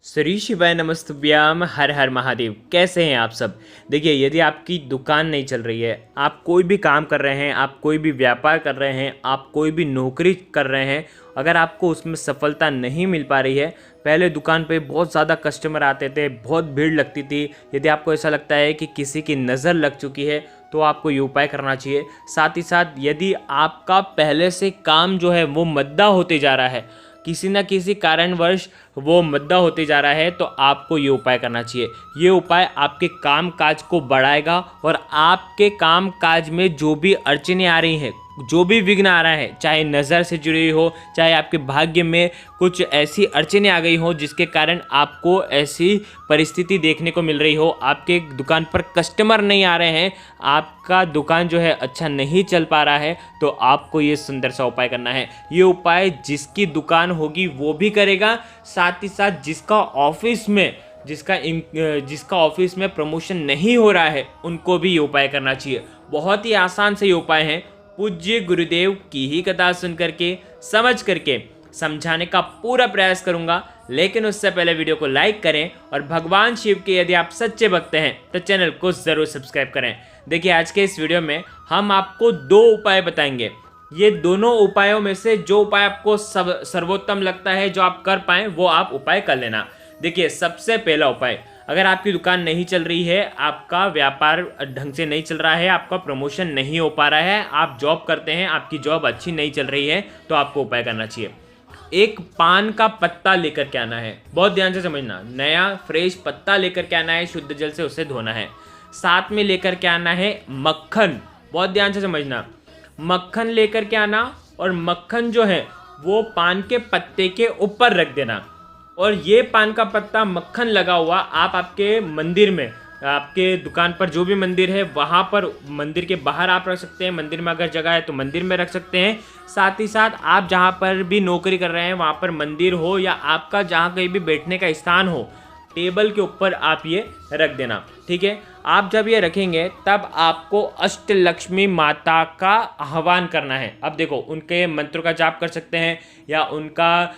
श्री शिवाय नमस्तुभ्याम हर हर महादेव। कैसे हैं आप सब। देखिए, यदि आपकी दुकान नहीं चल रही है, आप कोई भी काम कर रहे हैं, आप कोई भी व्यापार कर रहे हैं, आप कोई भी नौकरी कर रहे हैं, अगर आपको उसमें सफलता नहीं मिल पा रही है, पहले दुकान पे बहुत ज़्यादा कस्टमर आते थे, बहुत भीड़ लगती थी। यदि आपको ऐसा लगता है कि किसी की नज़र लग चुकी है तो आपको ये उपाय करना चाहिए। साथ ही साथ यदि आपका पहले से काम जो है वो मद्दा होते जा रहा है, किसी न किसी कारणवश वो मद्दा होते जा रहा है, तो आपको ये उपाय करना चाहिए। ये उपाय आपके काम काज को बढ़ाएगा और आपके काम काज में जो भी अड़चनें आ रही हैं, जो भी विघ्न आ रहा है, चाहे नज़र से जुड़ी हो, चाहे आपके भाग्य में कुछ ऐसी अड़चनें आ गई हो जिसके कारण आपको ऐसी परिस्थिति देखने को मिल रही हो, आपके दुकान पर कस्टमर नहीं आ रहे हैं, आपका दुकान जो है अच्छा नहीं चल पा रहा है, तो आपको ये सुंदर सा उपाय करना है। ये उपाय जिसकी दुकान होगी वो भी करेगा, साथ ही साथ जिसका ऑफिस में प्रमोशन नहीं हो रहा है उनको भी ये उपाय करना चाहिए। बहुत ही आसान से ये उपाय है। पूज्य गुरुदेव की ही कथा सुन करके, समझ करके समझाने का पूरा प्रयास करूंगा, लेकिन उससे पहले वीडियो को लाइक करें और भगवान शिव के यदि आप सच्चे भक्त हैं तो चैनल को ज़रूर सब्सक्राइब करें। देखिए, आज के इस वीडियो में हम आपको दो उपाय बताएंगे। ये दोनों उपायों में से जो उपाय आपको सर्वोत्तम लगता है, जो आप कर पाएँ, वो आप उपाय कर लेना। देखिए, सबसे पहला उपाय, अगर आपकी दुकान नहीं चल रही है, आपका व्यापार ढंग से नहीं चल रहा है, आपका प्रमोशन नहीं हो पा रहा है, आप जॉब करते हैं, आपकी जॉब अच्छी नहीं चल रही है, तो आपको उपाय करना चाहिए। एक पान का पत्ता लेकर के आना है। बहुत ध्यान से समझना, नया फ्रेश पत्ता लेकर के आना है, शुद्ध जल से उसे धोना है। साथ में लेकर के आना है मक्खन। बहुत ध्यान से समझना, मक्खन लेकर के आना, और मक्खन जो है वो पान के पत्ते के ऊपर रख देना। और ये पान का पत्ता मक्खन लगा हुआ आप आपके मंदिर में, आपके दुकान पर जो भी मंदिर है वहाँ पर, मंदिर के बाहर आप रख सकते हैं, मंदिर में अगर जगह है तो मंदिर में रख सकते हैं। साथ ही साथ आप जहाँ पर भी नौकरी कर रहे हैं वहाँ पर मंदिर हो, या आपका जहाँ कहीं भी बैठने का स्थान हो, टेबल के ऊपर आप ये रख देना। ठीक है, आप जब ये रखेंगे तब आपको अष्टलक्ष्मी माता का आह्वान करना है। अब देखो, उनके मंत्रों का जाप कर सकते हैं, या उनका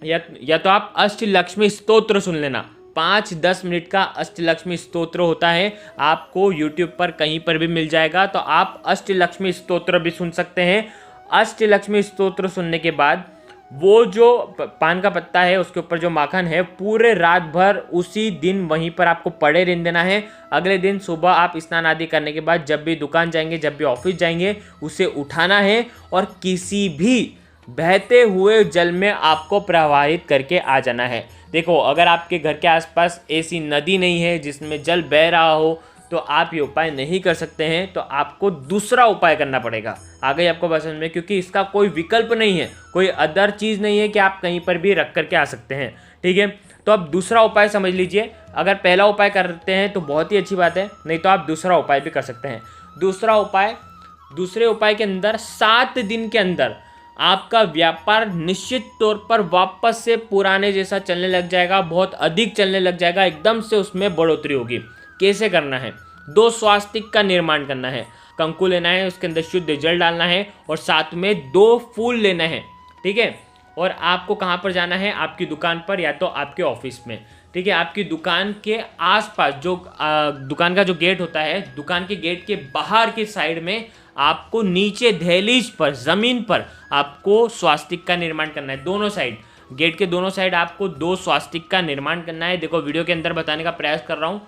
या तो आप अष्टलक्ष्मी स्तोत्र सुन लेना। 5-10 मिनट का अष्टलक्ष्मी स्तोत्र होता है, आपको YouTube पर कहीं पर भी मिल जाएगा, तो आप अष्टलक्ष्मी स्तोत्र भी सुन सकते हैं। अष्टलक्ष्मी स्तोत्र सुनने के बाद वो जो पान का पत्ता है उसके ऊपर जो माखन है, पूरे रात भर उसी दिन वहीं पर आपको पड़े रहने देना है। अगले दिन सुबह आप स्नान आदि करने के बाद जब भी दुकान जाएंगे, जब भी ऑफिस जाएंगे, उसे उठाना है और किसी भी बहते हुए जल में आपको प्रवाहित करके आ जाना है। देखो, अगर आपके घर के आसपास ऐसी नदी नहीं है जिसमें जल बह रहा हो, तो आप ये उपाय नहीं कर सकते हैं, तो आपको दूसरा उपाय करना पड़ेगा। आ गई आपको बात समझ में, क्योंकि इसका कोई विकल्प नहीं है, कोई अदर चीज़ नहीं है कि आप कहीं पर भी रख करके आ सकते हैं। ठीक है, तो अब दूसरा उपाय समझ लीजिए। अगर पहला उपाय करते हैं तो बहुत ही अच्छी बात है, नहीं तो आप दूसरा उपाय भी कर सकते हैं। दूसरे उपाय के अंदर 7 दिन के अंदर आपका व्यापार निश्चित तौर पर वापस से पुराने जैसा चलने लग जाएगा, बहुत अधिक चलने लग जाएगा, एकदम से उसमें बढ़ोतरी होगी। कैसे करना है? 2 स्वास्तिक का निर्माण करना है। कंकु लेना है, उसके अंदर शुद्ध जल डालना है, और साथ में 2 फूल लेना है। ठीक है, और आपको कहाँ पर जाना है? आपकी दुकान पर या तो आपके ऑफिस में। ठीक है, आपकी दुकान के आसपास जो दुकान का जो गेट होता है, दुकान के गेट के बाहर की साइड में आपको नीचे दहलीज पर, ज़मीन पर आपको स्वास्तिक का निर्माण करना है। दोनों साइड, गेट के दोनों साइड आपको 2 स्वास्तिक का निर्माण करना है। देखो, वीडियो के अंदर बताने का प्रयास कर रहा हूँ।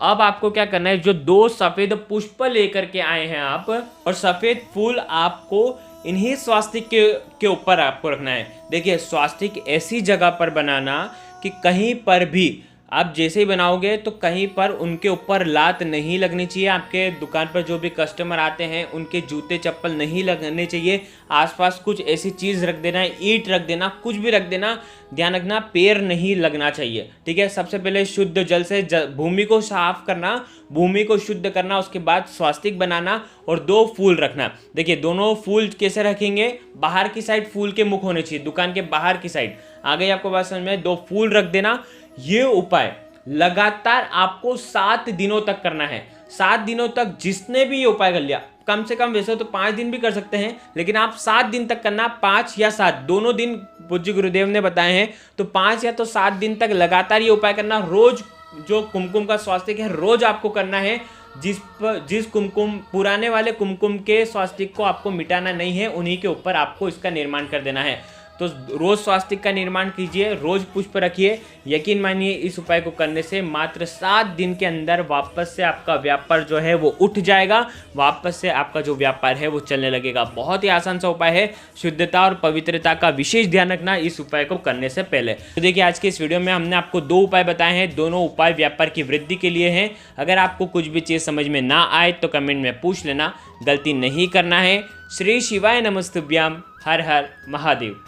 अब आपको क्या करना है, जो 2 सफ़ेद पुष्प लेकर के आए हैं आप, और सफ़ेद फूल आपको इन्हीं स्वास्तिक के ऊपर आपको रखना है। देखिए, स्वास्तिक ऐसी जगह पर बनाना कि कहीं पर भी आप जैसे ही बनाओगे तो कहीं पर उनके ऊपर लात नहीं लगनी चाहिए। आपके दुकान पर जो भी कस्टमर आते हैं उनके जूते चप्पल नहीं लगने चाहिए। आसपास कुछ ऐसी चीज़ रख देना, ईंट रख देना, कुछ भी रख देना, ध्यान रखना पैर नहीं लगना चाहिए। ठीक है, सबसे पहले शुद्ध जल से भूमि को साफ करना, भूमि को शुद्ध करना, उसके बाद स्वास्तिक बनाना और 2 फूल रखना। देखिए, दोनों फूल कैसे रखेंगे? बाहर की साइड फूल के मुख होने चाहिए, दुकान के बाहर की साइड। आ गई आपको बात समझ में? 2 फूल रख देना। ये उपाय लगातार आपको 7 दिनों तक करना है। 7 दिनों तक जिसने भी ये उपाय कर लिया, कम से कम वैसे तो 5 दिन भी कर सकते हैं, लेकिन आप 7 दिन तक करना, 5 या 7 दोनों दिन पूज्य गुरुदेव ने बताए हैं। तो 5 या तो 7 दिन तक लगातार ये उपाय करना। रोज जो कुमकुम का स्वास्तिक है रोज आपको करना है। जिस कुमकुम, पुराने वाले कुमकुम के स्वास्तिक को आपको मिटाना नहीं है, उन्हीं के ऊपर आपको इसका निर्माण कर देना है। तो रोज स्वास्तिक का निर्माण कीजिए, रोज पुष्प रखिए। यकीन मानिए इस उपाय को करने से मात्र 7 दिन के अंदर वापस से आपका व्यापार जो है वो उठ जाएगा, वापस से आपका जो व्यापार है वो चलने लगेगा। बहुत ही आसान सा उपाय है। शुद्धता और पवित्रता का विशेष ध्यान रखना इस उपाय को करने से पहले। तो देखिए आज के इस वीडियो में हमने आपको 2 उपाय बताए हैं, दोनों उपाय व्यापार की वृद्धि के लिए हैं। अगर आपको कुछ भी चीज़ समझ में ना आए तो कमेंट में पूछ लेना, गलती नहीं करना है। श्री शिवाय नमस्तुभ्याम। हर हर महादेव।